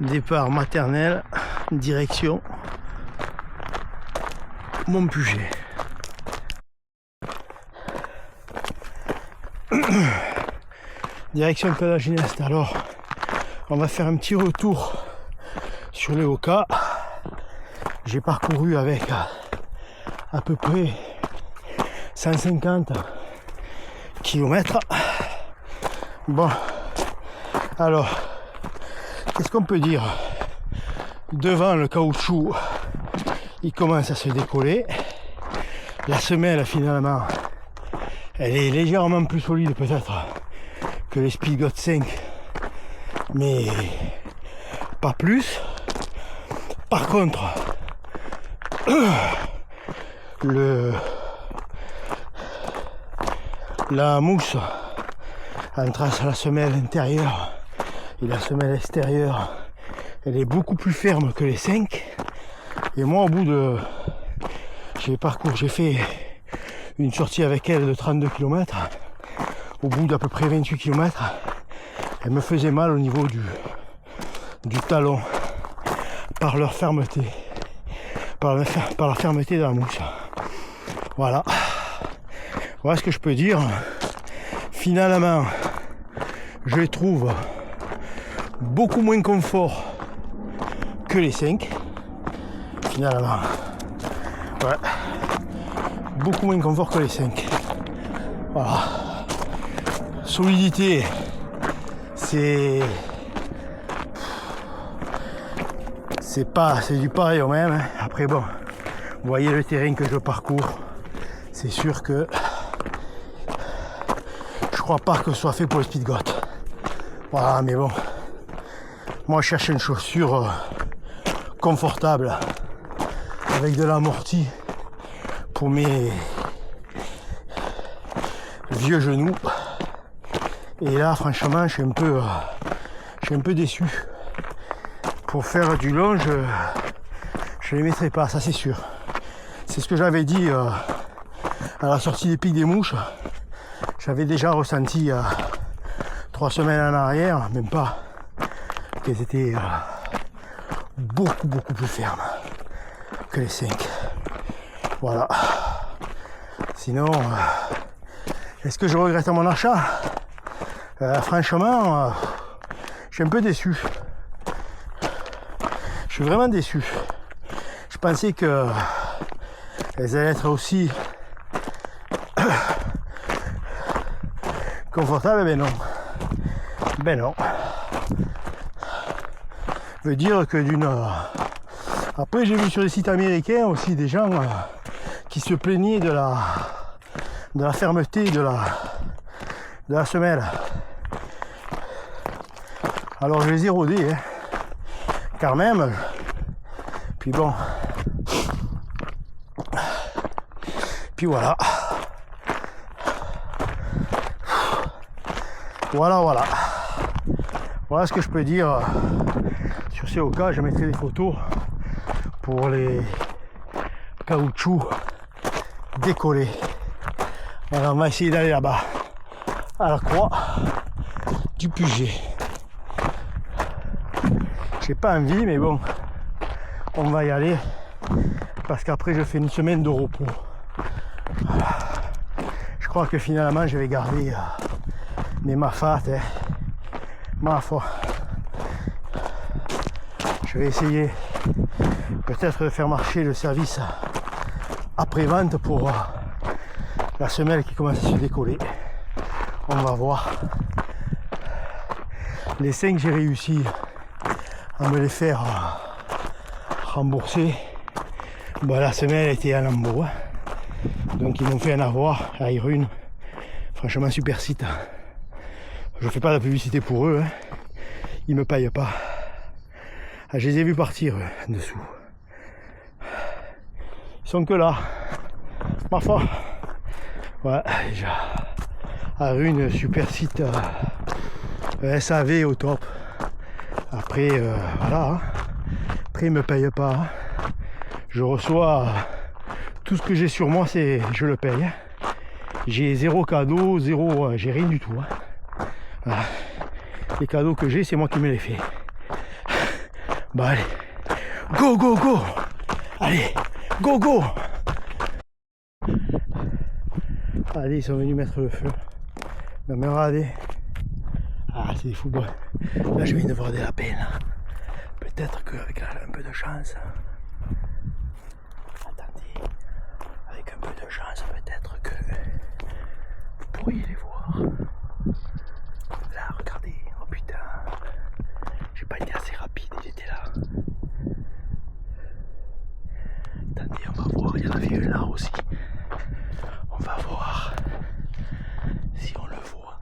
Départ maternel, direction Montpuget. Direction Pélagineste. Alors, on va faire un petit retour sur les Oka. J'ai parcouru avec à peu près 150 km. Bon, alors, qu'est-ce qu'on peut dire? Devant, le caoutchouc, il commence à se décoller. La semelle, finalement, elle est légèrement plus solide peut-être que les Speedgoat 5, mais pas plus. Par contre, la mousse entre la semelle intérieure et la semelle extérieure, elle est beaucoup plus ferme que les 5. Et moi, au bout de... j'ai fait une sortie avec elle de 32 km. Au bout d'à peu près 28 km, elle me faisait mal au niveau du talon par leur fermeté. Par la fermeté de la mousse. Voilà. Voilà ce que je peux dire. Finalement, je les trouve beaucoup moins confort que les 5. Finalement. Ouais. Beaucoup moins confort que les 5. Voilà. Solidité, c'est du pareil au même. Après bon, vous voyez le terrain que je parcours, c'est sûr que je crois pas que ce soit fait pour les Speedgoat. Voilà, mais bon, moi je cherche une chaussure confortable avec de l'amorti pour mes vieux genoux. Et là franchement je suis un peu déçu. Pour faire du long, je ne les mettrai pas, ça c'est sûr. C'est ce que j'avais dit à la sortie des Pics des Mouches. J'avais déjà ressenti 3 semaines en arrière, même pas, qu'elles étaient beaucoup plus fermes que les 5. Voilà. Sinon, est-ce que je regrette mon achat? Franchement, je suis un peu déçu. Je suis vraiment déçu. Je pensais que elles allaient être aussi confortables, mais non. Ben non. Veut dire que Après j'ai vu sur les sites américains aussi des gens qui se plaignaient de la fermeté de la semelle. Alors je les ai rodés, hein. Quand même. Puis bon. Puis voilà. Voilà. Voilà ce que je peux dire sur ces Oka. Je mettrai des photos pour les caoutchoucs décollés. Alors on va essayer d'aller là-bas à la croix du Puget. J'ai pas envie, mais bon, on va y aller parce qu'après je fais une semaine de repos. Voilà. Je crois que finalement je vais garder mes Mafat, hein. Ma foi. Je vais essayer peut-être de faire marcher le service après-vente pour la semelle qui commence à se décoller. On va voir. Les 5 j'ai réussi à me les faire rembourser. Bon, la semelle était à Lambeau, hein. Donc ils m'ont fait un avoir à Irune. Franchement super site. Je fais pas de publicité pour eux, hein. Ils me payent pas. Ah, je les ai vus partir en dessous. Ils sont que là. Ma foi. Ouais, déjà. À Irune, super site. SAV au top. Après, voilà. Hein. Après, ils me payent pas. Hein. Je reçois tout ce que j'ai sur moi, je le paye. Hein. J'ai 0 cadeau, j'ai rien du tout. Hein. Voilà. Les cadeaux que j'ai, c'est moi qui me les fais. Bon allez, go go go. Allez, go go. Allez, ils sont venus mettre le feu. Non mais regardez. Ah c'est fou. Bon. Là je viens de voir des lapins là. Peut-être qu'avec un peu de chance. Attendez. Avec un peu de chance peut-être que vous pourriez les voir. Là regardez. Oh putain. J'ai pas été assez rapide, j'étais là. Attendez, on va voir, il y en avait une là aussi. On va voir si on le voit.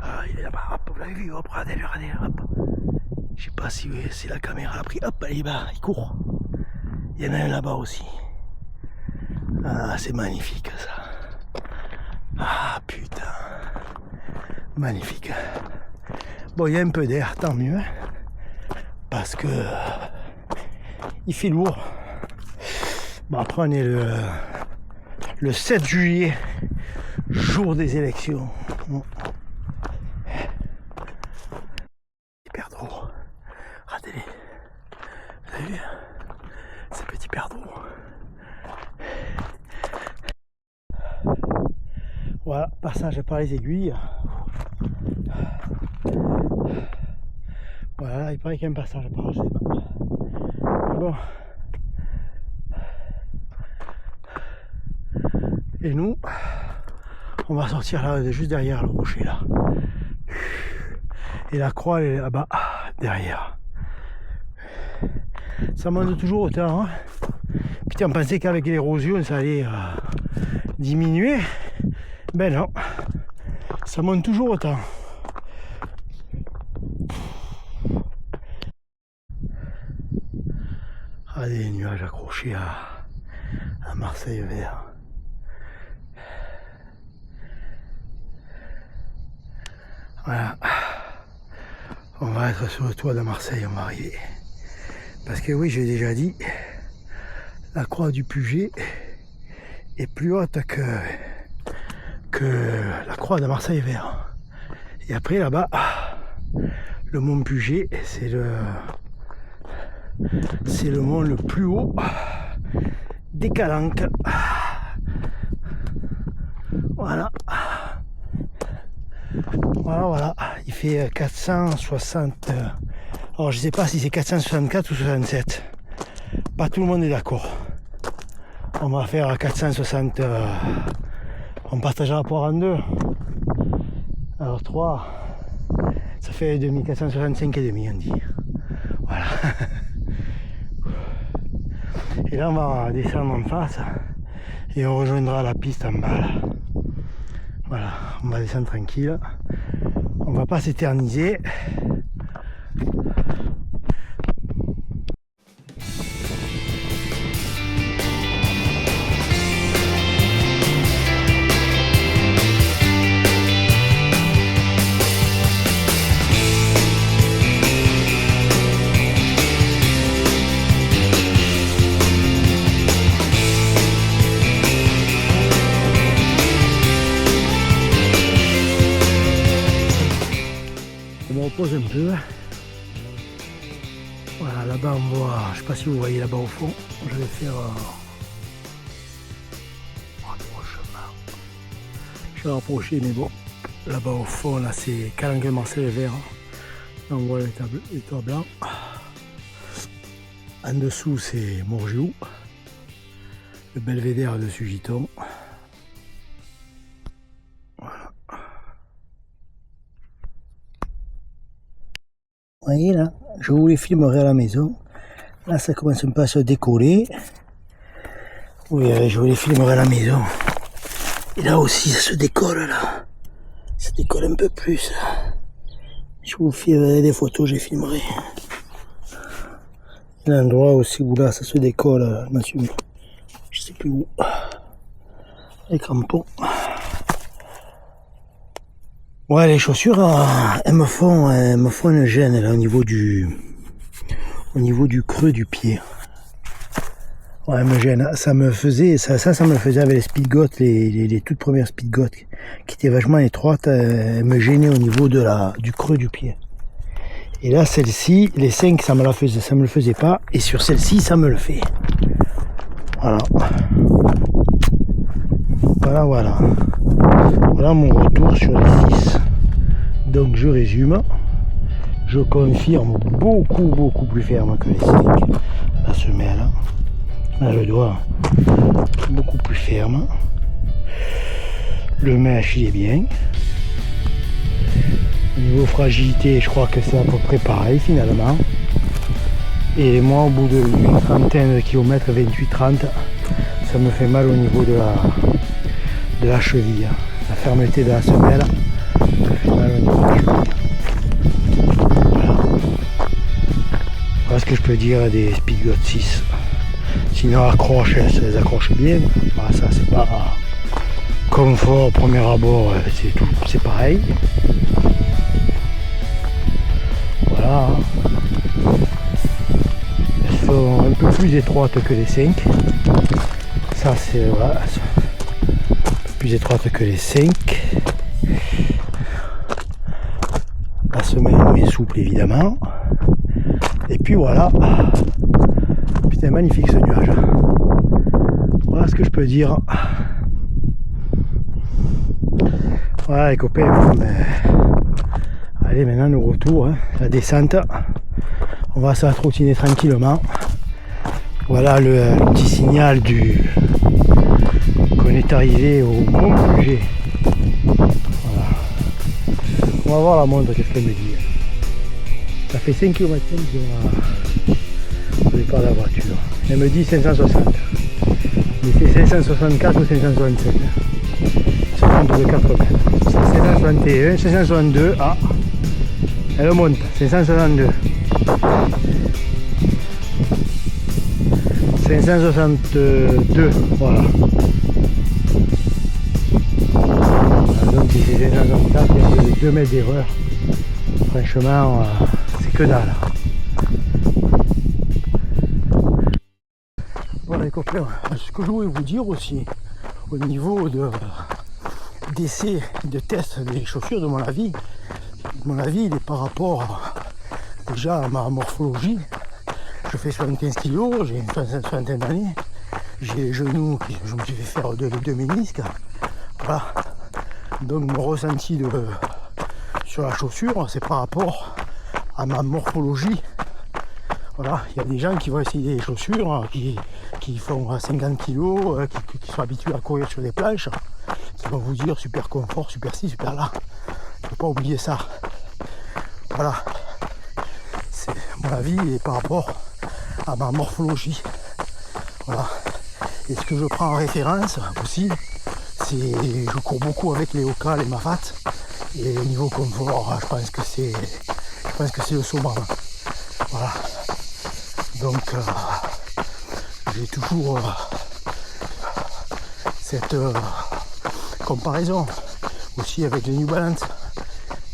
Ah, il est là-bas, hop, vous l'avez vu, hop, regardez, hop. Je sais pas si la caméra a pris, hop, il est là, il court. Il y en a un là-bas aussi. Ah, c'est magnifique ça. Ah, putain. Magnifique. Bon, il y a un peu d'air, tant mieux. Parce que il fait lourd. Bon, après, on est le 7 juillet, jour des élections. Hyper drôle. Regardez-les. Vous avez vu ces petits perdreaux. Voilà, passage par les aiguilles. Voilà, il paraît qu'il y a un passage par là, je sais pas. Mais bon. Et nous, on va sortir là, juste derrière le rocher là. Et la croix elle est là-bas, derrière. Ça monte toujours autant. Hein. Putain, on pensait qu'avec l'érosion ça allait diminuer. Ben non, ça monte toujours autant. Ah, des nuages accrochés à Marseille vert. Voilà. On va être sur le toit de Marseille, on va arriver. Parce que oui, j'ai déjà dit, la croix du Puget est plus haute que la croix de Marseille vert. Et après là-bas, le mont Puget, c'est le mont le plus haut des Calanques. Voilà. Voilà. Il fait 460. Alors je sais pas si c'est 464 ou 67. Pas tout le monde est d'accord. On va faire 460. On partage le rapport en deux. Alors 3. Ça fait 2465 et demi on dit. Voilà. Et là on va descendre en face et on rejoindra la piste en bas là. Voilà, on va descendre tranquille. On va pas s'éterniser. Un peu. Voilà, là-bas on voit, je sais pas si vous voyez là-bas au fond, je vais faire rapprochement. Je vais rapprocher, mais bon, là-bas au fond, là c'est Calanque Marseille vert. Là, on voit les toits blancs. En dessous c'est Morgiou, le belvédère de Sugiton. Vous voyez là, je vous les filmerai à la maison. Là ça commence un peu à se décoller. Oui, je vous les filmerai à la maison. Et là aussi ça se décolle là. Ça décolle un peu plus. Je vous filmerai des photos, je les filmerai. L'endroit aussi où là ça se décolle, je sais plus où. Les crampons. Ouais, les chaussures, elles me font une gêne là au niveau du creux du pied. Ouais, me gêne. Ça me le faisait avec les Speedgoat, les toutes premières Speedgoat, qui étaient vachement étroites, me gênaient au niveau du creux du pied. Et là, celle-ci, les 5, ça me le faisait pas, et sur celle-ci, ça me le fait. Voilà. Voilà mon retour sur les 6. Donc je résume. Je confirme beaucoup plus ferme que les 5. La semelle. Là le doigt beaucoup plus ferme. Le mèche il est bien. Au niveau fragilité, je crois que c'est à peu près pareil finalement. Et moi au bout d'une trentaine de kilomètres, 28-30, ça me fait mal au niveau de la cheville. La fermeté de la semelle me fait mal au niveau de la cheville. Voilà ce que je peux dire des Speedgoat 6. Sinon accroche, ça les accroche bien. Bah, ça c'est pas confort au premier abord, c'est pareil. Voilà. Elles sont un peu plus étroites que les 5. Ça c'est voilà, un peu plus étroite que les 5. La semelle est souple évidemment. Et puis voilà. Putain, magnifique ce nuage. Voilà ce que je peux dire. Voilà les copains. Allez, maintenant nous retour, hein, la descente. On va se trottiner tranquillement. Voilà le petit signal qu'on est arrivé au bon budget. Voilà. On va voir la montre, qu'est-ce qu'elle me dit. Ça fait 5 km au départ de la voiture. Elle me dit 560. Mais c'est 564 ou 567. Ça rentre de 4 mètres. 561, 562. Ah, elle monte. 562. 562. Voilà. Donc si c'est 564, il y a 2 mètres d'erreur. Franchement, c'est que dalle. Voilà les copains, ce que je voulais vous dire aussi, au niveau d'essai, de test des chaussures, de mon avis, il est par rapport déjà à ma morphologie. Je fais 75 kg, j'ai une soixantaine d'années, j'ai les genoux, je me suis fait faire deux ménisques. Voilà. Donc mon ressenti sur la chaussure, c'est par rapport à ma morphologie. Voilà, il y a des gens qui vont essayer des chaussures qui font 50 kg, qui sont habitués à courir sur des planches, qui vont vous dire super confort, super ci, super là. Il ne faut pas oublier ça. Voilà. C'est mon avis et par rapport à ma morphologie. Voilà. Et ce que je prends en référence aussi, c'est je cours beaucoup avec les Hoka, les Mafat. Et au niveau confort, je pense que c'est le Soman. Voilà. Donc j'ai toujours cette comparaison aussi avec les New Balance,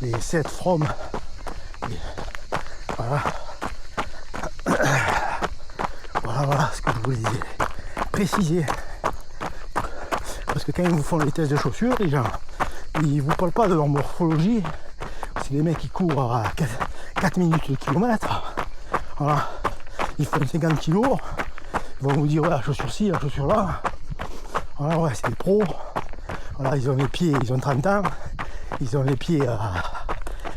les 7 From. Voilà. Voilà ce que je voulais préciser. Parce que quand ils vous font les tests de chaussures, les gens, ils vous parlent pas de leur morphologie. C'est des mecs qui courent à 4 minutes le kilomètre. Voilà. Ils font 50 kilos. Ils vont vous dire ouais, la chaussure ci, la chaussure là. Voilà, ouais, c'est des pros. Voilà, ils ont les pieds, ils ont 30 ans. Ils ont les pieds,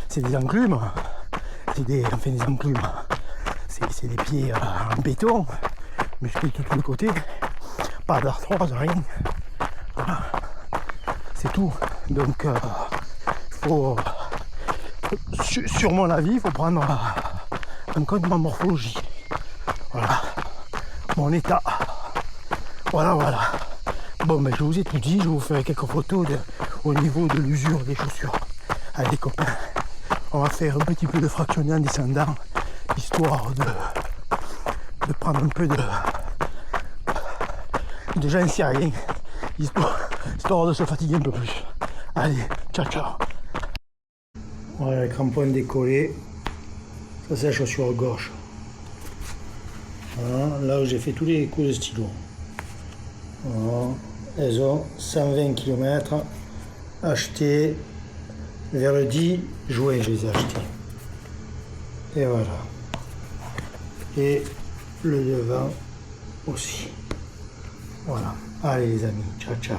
c'est des enclumes. Des enclumes. C'est des pieds en béton, musclés de tous les côtés. Pas d'arthrose, rien. Voilà. C'est tout. Donc, faut, sur mon avis, il faut prendre en compte ma morphologie. Voilà. Mon état. Voilà. Bon, ben, je vous ai tout dit. Je vous ferai quelques photos au niveau de l'usure des chaussures. Allez, les copains. On va faire un petit peu de fractionné en descendant, histoire de prendre un peu de j'en sais rien, histoire de se fatiguer un peu plus. Allez, ciao. Voilà, le crampon décollé. Ça c'est la chaussure gauche. Voilà, là où j'ai fait tous les coups de stylo. Voilà. Elles ont 120 km achetés vers le 10 juin, je les ai achetés. Et voilà. Et le devant aussi. Voilà. Allez les amis, ciao ciao.